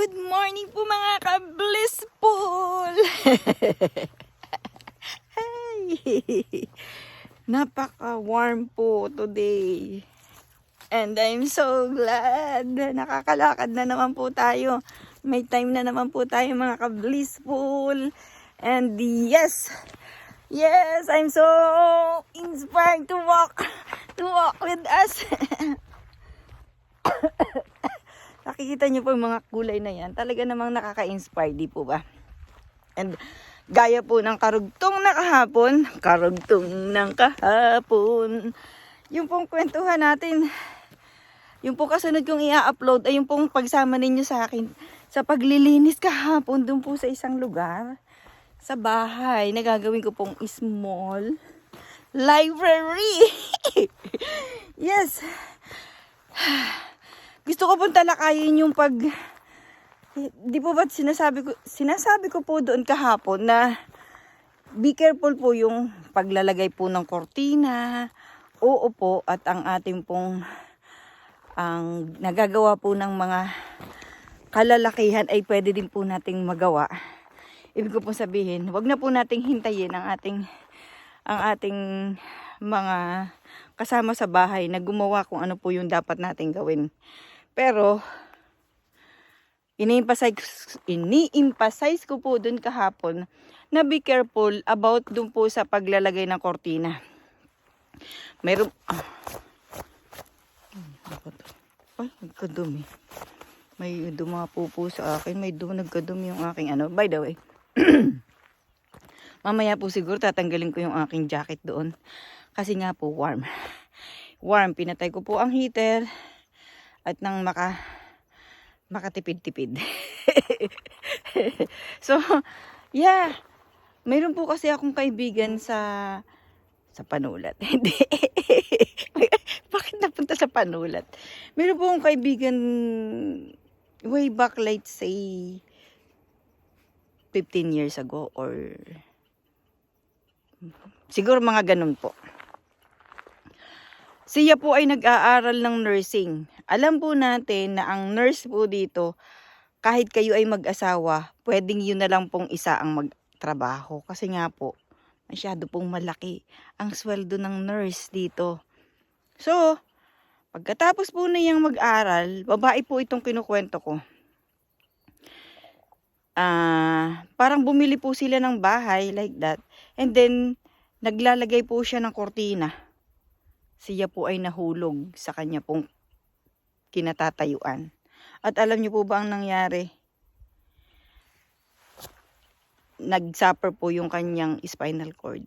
Good morning po mga ka-blissful! Hey! Napaka-warm po today. And I'm so glad. Nakakalakad na naman po tayo. May time na naman po tayo mga ka-blissful. And yes! Yes! I'm so inspired to walk with us. Nakikita niyo po yung mga kulay na yan. Talaga namang nakaka-inspire, di po ba? And gaya po ng karugtong na kahapon, yung pong kwentuhan natin, yung pong kasunod kong i-upload ay yung pong pagsama ninyo sa akin sa paglilinis kahapon dun po sa isang lugar, sa bahay, na gagawin ko pong small library. Yes. Gusto ko pong talakayin yung di po ba sinasabi ko po doon kahapon na be careful po yung paglalagay po ng kortina. Oo po, at ang ating pong ang nagagawa po ng mga kalalakihan ay pwede din po nating magawa. Ibig ko po sabihin, wag na po nating hintayin ang ating mga kasama sa bahay na gumawa kung ano po yung dapat nating gawin. Pero ini-emphasize ko po dun kahapon na be careful about dun po sa paglalagay ng kortina. Mayroon ay, nagkadumi. May dumapo po sa akin. Nagkadumi yung aking ano. By the way, mamaya po siguro tatanggalin ko yung aking jacket doon. Kasi nga po warm. Warm. Pinatay ko po ang heater. At nang makatipid-tipid. So, yeah. Mayroon po kasi akong kaibigan sa panulat. Hindi. Bakit napunta sa panulat? Mayroon po akong kaibigan way back, let's say 15 years ago or siguro mga ganun po. Siya po ay nag-aaral ng nursing. Alam po natin na ang nurse po dito, kahit kayo ay mag-asawa, pwedeng yun na lang pong isa ang magtrabaho. Kasi nga po, masyado pong malaki ang sweldo ng nurse dito. So, pagkatapos po na niyang mag-aral, babae po itong kinukwento ko. Parang bumili po sila ng bahay like that. And then, naglalagay po siya ng kortina. Siya po ay nahulog sa kanya pong kinatatayuan. At alam niyo po ba ang nangyari? Nag-suffer po yung kanyang spinal cord.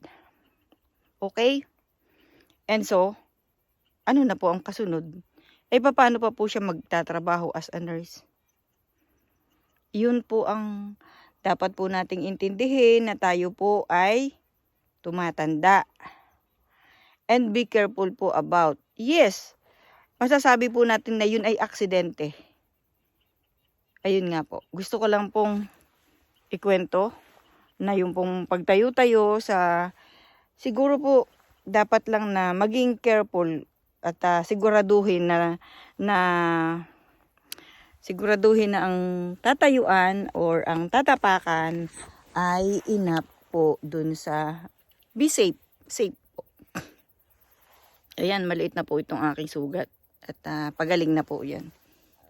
Okay? And so, ano na po ang kasunod? Paano pa po siya magtatrabaho as a nurse? Yun po ang dapat po nating intindihin, na tayo po ay tumatanda. And be careful po about, yes, masasabi po natin na yun ay aksidente. Ayun nga po. Gusto ko lang pong ikwento na yung pong pagtayo-tayo sa, siguro po dapat lang na maging careful at siguraduhin na ang tatayuan or ang tatapakan ay enough po dun sa be safe. Safe. Ayan, maliit na po itong aking sugat. At pagaling na po yan.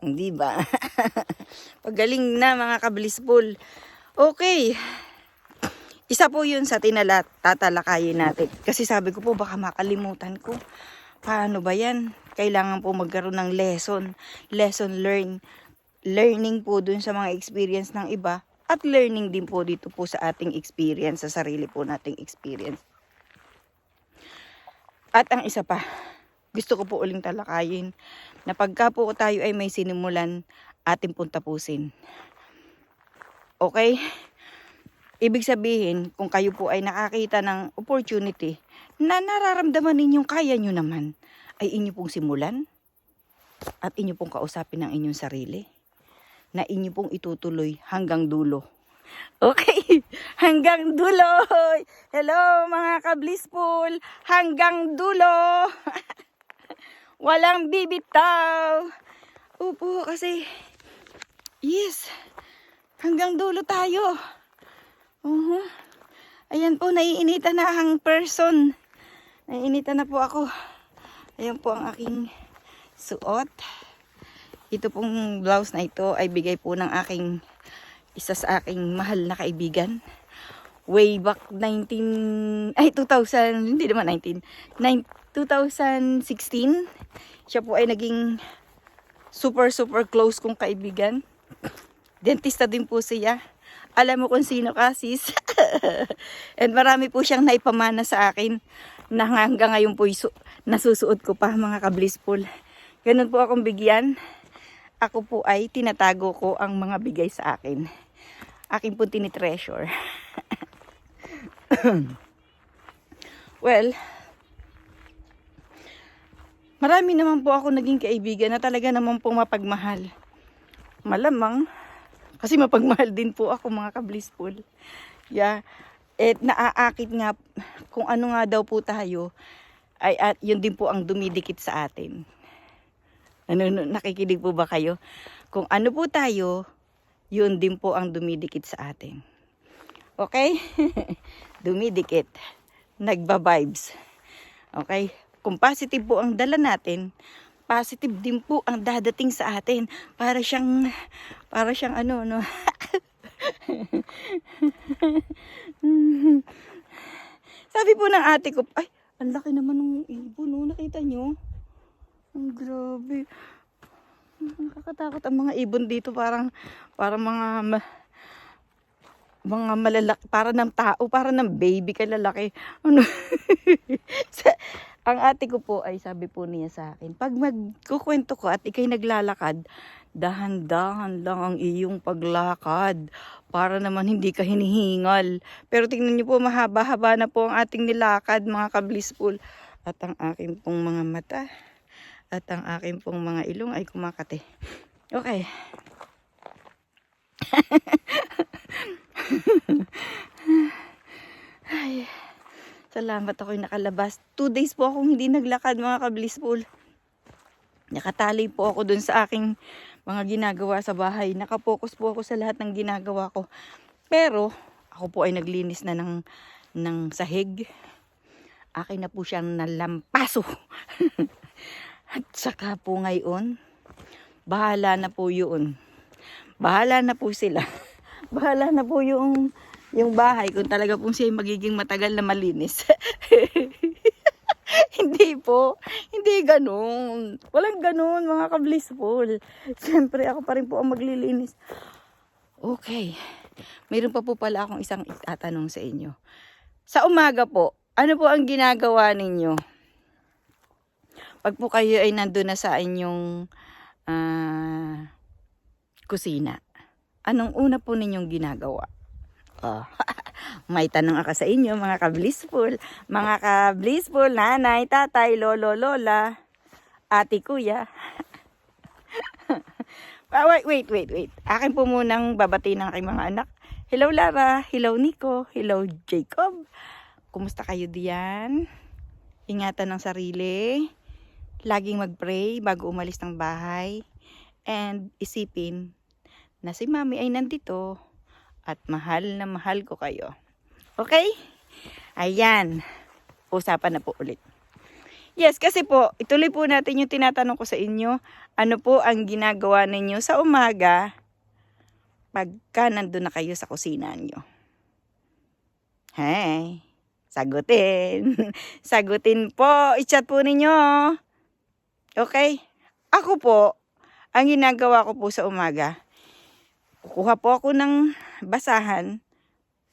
Hindi ba? Pagaling na mga ka-blissful. Okay. Isa po yun sa tatalakayin natin. Kasi sabi ko po, baka makalimutan ko. Paano ba yan? Kailangan po magkaroon ng lesson learning po dun sa mga experience ng iba. At learning din po dito po sa ating experience, sa sarili po nating experience. At ang isa pa, gusto ko po uling talakayin na pagka po tayo ay may sinimulan, ating pong tapusin. Okay? Ibig sabihin, kung kayo po ay nakakita ng opportunity na nararamdaman ninyong kaya nyo naman, ay inyo pong simulan at inyo pong kausapin ng inyong sarili na inyo pong itutuloy hanggang dulo. Okay, hanggang dulo. Hello mga ka-blissful, hanggang dulo. Walang bibitaw. Opo, kasi Yes, hanggang dulo tayo. Ayan po, naiinitan na ang person. Naiinitan na po ako. Ayan po ang aking suot. Ito pong blouse na ito ay bigay po ng isa sa aking mahal na kaibigan. Way back 2016. Siya po ay naging super close kong kaibigan. Dentista din po siya. Alam mo kung sino ka, sis. And marami po siyang naipamana sa akin na hanggang ngayon po nasusuot ko pa, mga ka-blissful. Ganun po akong bigyan. Ako po ay tinatago ko ang mga bigay sa akin. Akin po tinitreasure. Well, marami naman po ako naging kaibigan na talaga naman pong mapagmahal. Malamang, kasi mapagmahal din po ako, mga ka-blissful. Yeah. At naaakit nga, kung ano nga daw po tayo, ay at yun din po ang dumidikit sa atin. Nakikinig po ba kayo? Kung ano po tayo, yun din po ang dumidikit sa atin. Okay? Dumidikit. Nagba-vibes. Okay? Kung positive po ang dala natin, positive din po ang dadating sa atin. Para siyang ano, no? Sabi po ng ate ko, ay, ang laki naman ng ibon, no? Nakita nyo? Ang grabe. Nakakatakot ang mga ibon dito. Parang mga malalaki, para ng tao, para ng baby kalalaki. Ano? Ang ate ko po ay sabi po niya sa akin, pag magkukwento ko at ikay naglalakad, dahan-dahan lang ang iyong paglakad para naman hindi ka hinihingal. Pero tingnan niyo po, mahaba-haba na po ang ating nilakad, mga ka-blissful. At ang aking pong mga mata at ang aking pong mga ilong ay kumakate. Okay. Ay, salamat ako'y nakalabas. 2 days po akong hindi naglakad, mga ka-blissful. Nakatali po ako dun sa aking mga ginagawa sa bahay. Nakapokus po ako sa lahat ng ginagawa ko. Pero ako po ay naglinis na ng sahig. Akin na po siyang nalampaso. At saka po ngayon, bahala na po yun. Bahala na po sila. Bahala na po yung bahay kung talaga pong siya magiging matagal na malinis. Hindi po. Hindi ganun. Walang ganun, mga ka-blissful. Siyempre, ako pa rin po ang maglilinis. Okay. Mayroon pa po pala akong isang itatanong sa inyo. Sa umaga po, ano po ang ginagawa ninyo? Pag po kayo ay nandun na sa inyong kusina, anong una po ninyong ginagawa? Oh, may tanong ako sa inyo, mga ka-blissful. Mga ka-blissful, nanay, tatay, lolo, lola, ate, kuya. Wait. Akin po munang babati ng aking mga anak. Hello Lara, hello Nico, hello Jacob. Kumusta kayo diyan? Ingatan ng sarili. Laging mag-pray bago umalis ng bahay. And isipin na si Mami ay nandito at mahal na mahal ko kayo. Okay? Ayan. Usapan na po ulit. Yes, kasi po, ituloy po natin yung tinatanong ko sa inyo. Ano po ang ginagawa ninyo sa umaga pagka nandun na kayo sa kusina nyo? Hey, sagutin. Sagutin po. I-chat po ninyo. Okay? Ako po, ang ginagawa ko po sa umaga, kukuha po ako ng basahan,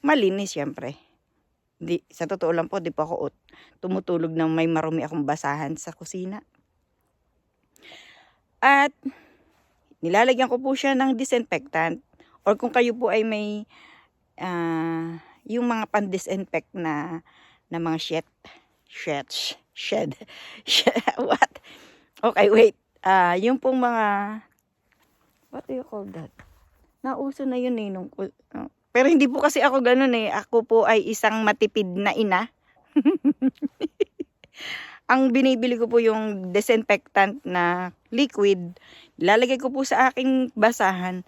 malinis syempre. Sa totoo lang po, di po ako tumutulog ng may marumi akong basahan sa kusina. At nilalagyan ko po siya ng disinfectant. Or kung kayo po ay may yung mga pan-disinfect na mga shed. What? Okay, wait. Yung pong mga, what do you call that? Nauso na yun eh. Pero hindi po kasi ako ganun eh. Ako po ay isang matipid na ina. Ang binibili ko po yung disinfectant na liquid. Lalagay ko po sa aking basahan.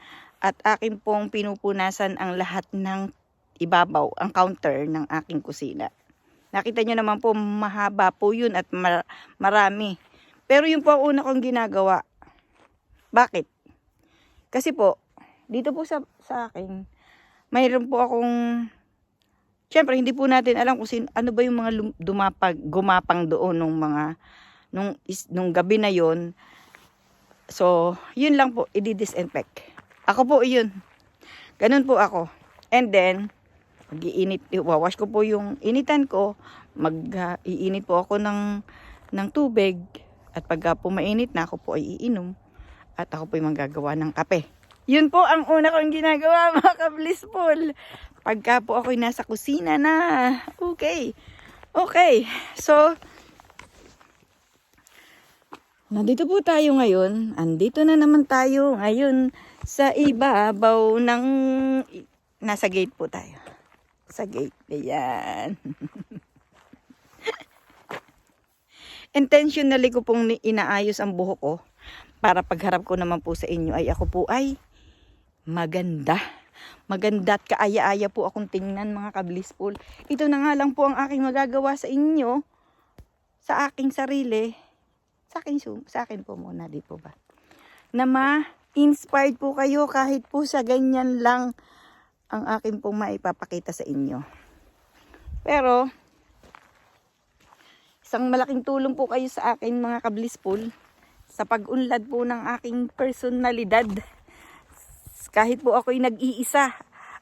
at akin pong pinupunasan ang lahat ng ibabaw, ang counter ng aking kusina. Nakita nyo naman po, mahaba po yun at marami. Pero yun po ang una kong ginagawa. Bakit? Kasi po, dito po sa akin, mayroon po akong, syempre hindi po natin alam kung ano ba yung mga gumapang doon nung gabi na yon. So, yun lang po, i-disinfect. Ako po yun. Ganun po ako. And then, iwawash ko po yung initan ko. Iinit po ako ng tubig. At pagka po mainit na, ako po ay iinom. At ako po ay manggagawa ng kape. Yun po ang una kong ginagawa, mga ka-blissful. Pagka po ako'y nasa kusina na. Okay. So, nandito po tayo ngayon. Andito na naman tayo ngayon sa ibabaw ng... Nasa gate po tayo. Sa gate. Ayan. Intentionally ko pong inaayos ang buhok ko. Para pagharap ko naman po sa inyo ay ako po ay maganda. Maganda at kaaya-aya po akong tingnan, mga ka-blissful. Ito na nga lang po ang aking magagawa sa inyo. Sa aking sarili. Sa akin po muna, di po ba? Na ma-inspired po kayo kahit po sa ganyan lang ang akin pong maipapakita sa inyo. Pero, isang malaking tulong po kayo sa akin, mga ka-blissful, sa pag-unlad po ng aking personalidad. Kahit po ako'y nag-iisa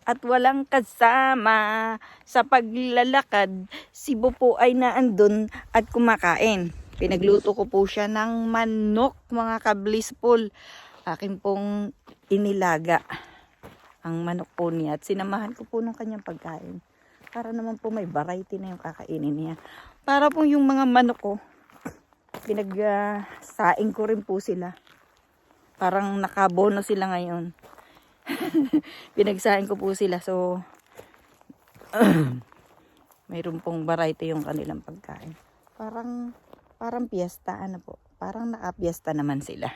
at walang kasama sa paglalakad, si Bo po ay naandun at kumakain. Pinagluto ko po siya ng manok, mga ka-blissful. Akin pong inilaga ang manok po niya at sinamahan ko po ng kanyang pagkain. Para naman po may variety na yung kakainin niya. Para po yung mga manok ko, pinagsaing ko rin po sila. Parang nakabono sila ngayon. Pinagsaing ko po sila. So, mayroon pong variety yung kanilang pagkain. Parang piyesta, ano po. Parang nakapiesta naman sila.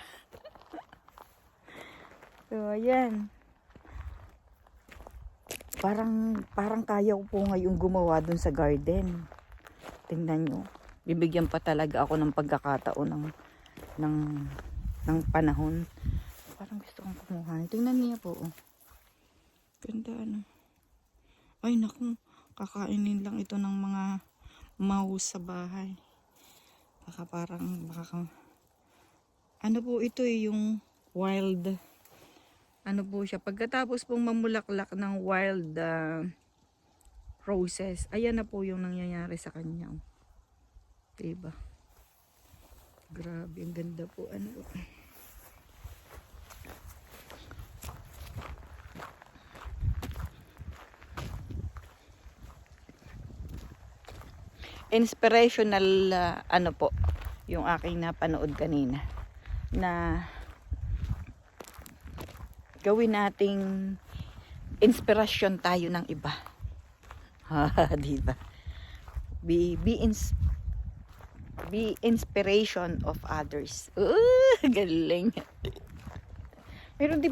So, ayan. Parang kaya ko po ngayon gumawa dun sa garden. Tingnan nyo. Bibigyan pa talaga ako ng pagkakataon ng panahon. Parang gusto kong kumuha. Tingnan niya po. Oh. Ganda ano. Ay naku. Kakainin lang ito ng mga mouse sa bahay. Baka ano po ito yung wild. Ano po siya. Pagkatapos pong mamulaklak ng wild roses. Ayan na po yung nangyayari sa kanya. Diba? Grabe. Ang ganda po. Ano po. Inspirational ano po yung aking napanood kanina na gawin nating inspirasyon tayo ng iba. Diba? Be inspiration of others. Galing. Meron din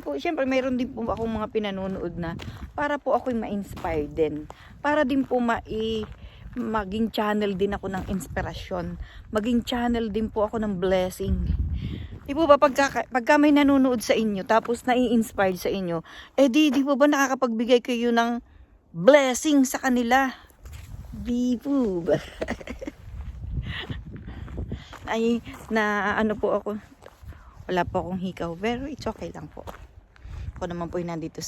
po akong mga pinanonood na para po ako'y ma-inspire din. Para din po maging channel din ako ng inspirasyon. Maging channel din po ako ng blessing. Di po ba pagka may nanonood sa inyo tapos nai-inspire sa inyo, di po ba nakakapagbigay kayo ng blessing sa kanila? Di po ba? Ay, ano po ako, wala po akong hikaw, pero it's okay lang po. Ako naman po nandito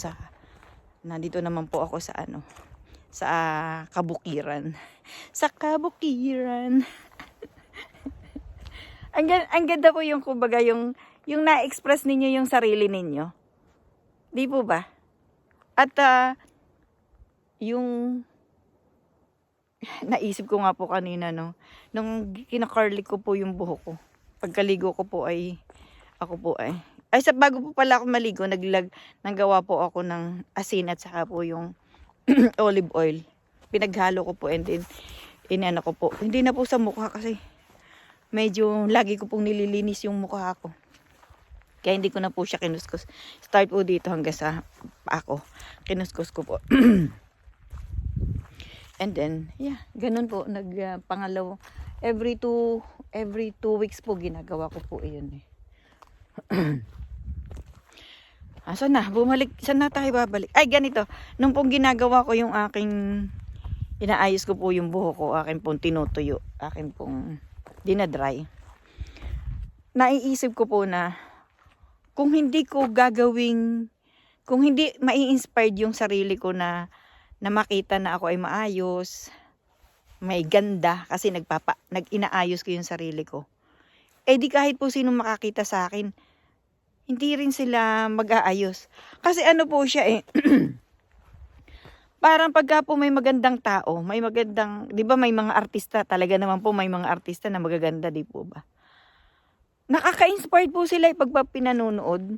naman po ako sa sa kabukiran. Sa kabukiran. ang ganda po yung kumbaga yung na-express ninyo yung sarili ninyo. Di po ba? At yung naisip ko nga po kanina nung kinakarli ko po yung buhok ko. Pagkaligo ko po bago po pala ako maligo, naggawa po ako ng asin at saka po yung olive oil. Pinaghalo ko po and then inano ko po. Hindi na po sa mukha kasi medyo lagi ko pong nililinis yung mukha ko. Kaya hindi ko na po siya kinuskus. Start po dito hanggang sa paa ko. Kinuskus ko po. And then, yeah, ganun po. Pangalaw, every two weeks po ginagawa ko po iyon eh. Saan na? Saan na tayo babalik? Ay, ganito. Nung pong ginagawa ko yung inaayos ko po yung buhok ko, akin pong tinutuyo, akin pong dinadry. Naiisip ko po na, kung hindi mai-inspired yung sarili ko na makita na ako ay maayos, may ganda, kasi inaayos ko yung sarili ko. Eh di kahit po sino makakita sa akin, hindi rin sila mag-aayos. Kasi ano po siya eh, parang pagka po may magandang tao, di ba may mga artista, talaga naman po may mga artista na magaganda, di po ba? Nakaka-inspired po sila pag pinanonood.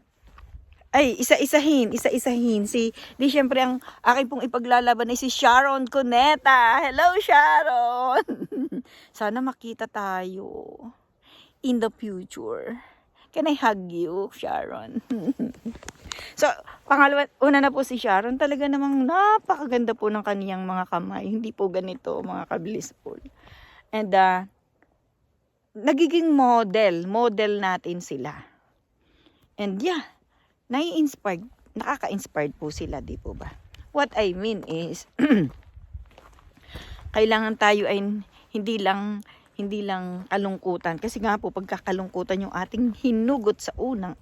Ay, isa-isahin. Di syempre ang akin pong ipaglalaban ay si Sharon Cuneta. Hello, Sharon! Sana makita tayo in the future. Can I hug you, Sharon? So, una na po si Sharon. Talaga namang napakaganda po ng kaniyang mga kamay. Hindi po ganito, mga ka-blissful. And, nagiging model natin sila. And yeah, nakaka-inspired po sila, di po ba? What I mean is, kailangan tayo ay hindi lang kalungkutan. Kasi nga po, pagkakalungkutan yung ating hinugot sa unang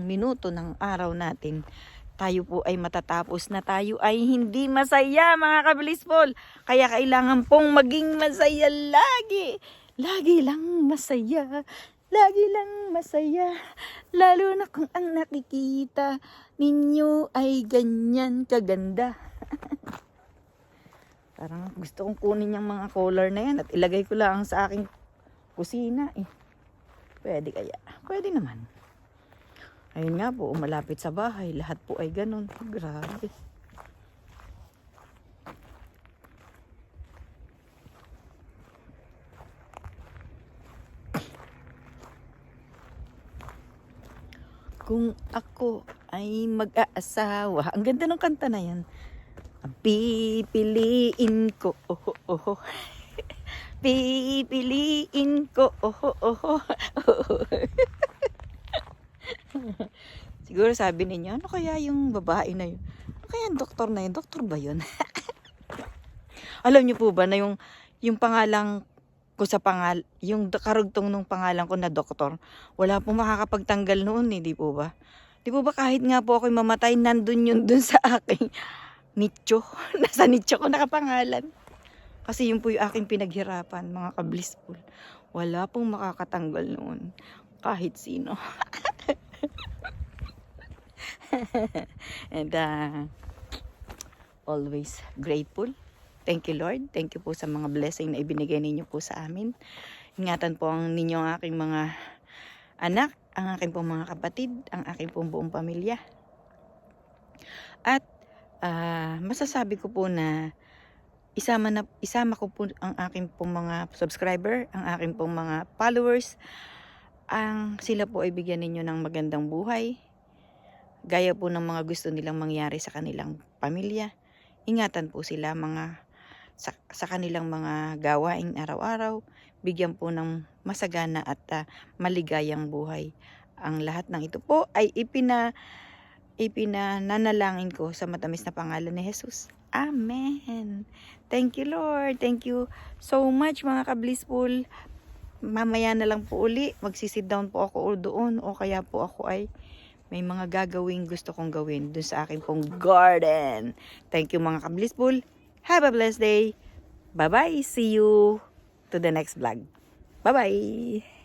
minuto ng araw natin, tayo po ay matatapos na tayo ay hindi masaya, mga ka-blissful. Kaya kailangan pong maging masaya lagi. Lagi lang masaya. Lalo na kung ang nakikita ninyo ay ganyan kaganda. Parang gusto kong kunin yung mga color na yan at ilagay ko lang sa aking kusina eh. Pwede kaya? Pwede naman. Ayun nga po, malapit sa bahay. Lahat po ay ganun. Grabe. Kung ako ay mag-aasawa. Ang ganda ng kanta na yan. Pipiliin ko. Pipiliin ko. Siguro sabi ninyo, ano kaya yung babae na yun? Ano kaya yung doktor na yun? Doktor ba yun? Alam niyo po ba na yung pangalang ko yung karugtong nung pangalan ko na doktor, wala pong makakapagtanggal noon eh, di po ba? Di po ba kahit nga po ako'y mamatay, nandun yun dun sa aking nicho. Nasa nicho ko nakapangalan. Kasi yun po yung aking pinaghirapan, mga ka-blissful. Wala pong makakatanggal noon. Kahit sino. And always grateful. Thank you, Lord. Thank you po sa mga blessing na ibinigay ninyo po sa amin. Ingatan po ang ninyo ang aking mga anak, ang aking pong mga kapatid, ang aking pong buong pamilya. At masasabi ko po na isama ko po ang aking pong mga subscriber, ang aking pong mga followers, sila po ay bigyan ninyo ng magandang buhay, gaya po ng mga gusto nilang mangyari sa kanilang pamilya. Ingatan po sila sa kanilang mga gawaing araw-araw, bigyan po ng masagana at maligayang buhay. Ang lahat ng ito po ay ipinananalangin ko sa matamis na pangalan ni Jesus. Amen. Thank you, Lord. Thank you so much, mga ka-blissful. Mamaya na lang po uli, magsisit down po ako doon, o kaya po ako ay may mga gusto kong gawin doon sa aking pong garden. Thank you, mga ka-blissful. Have a blessed day. Bye-bye. See you to the next vlog. Bye-bye.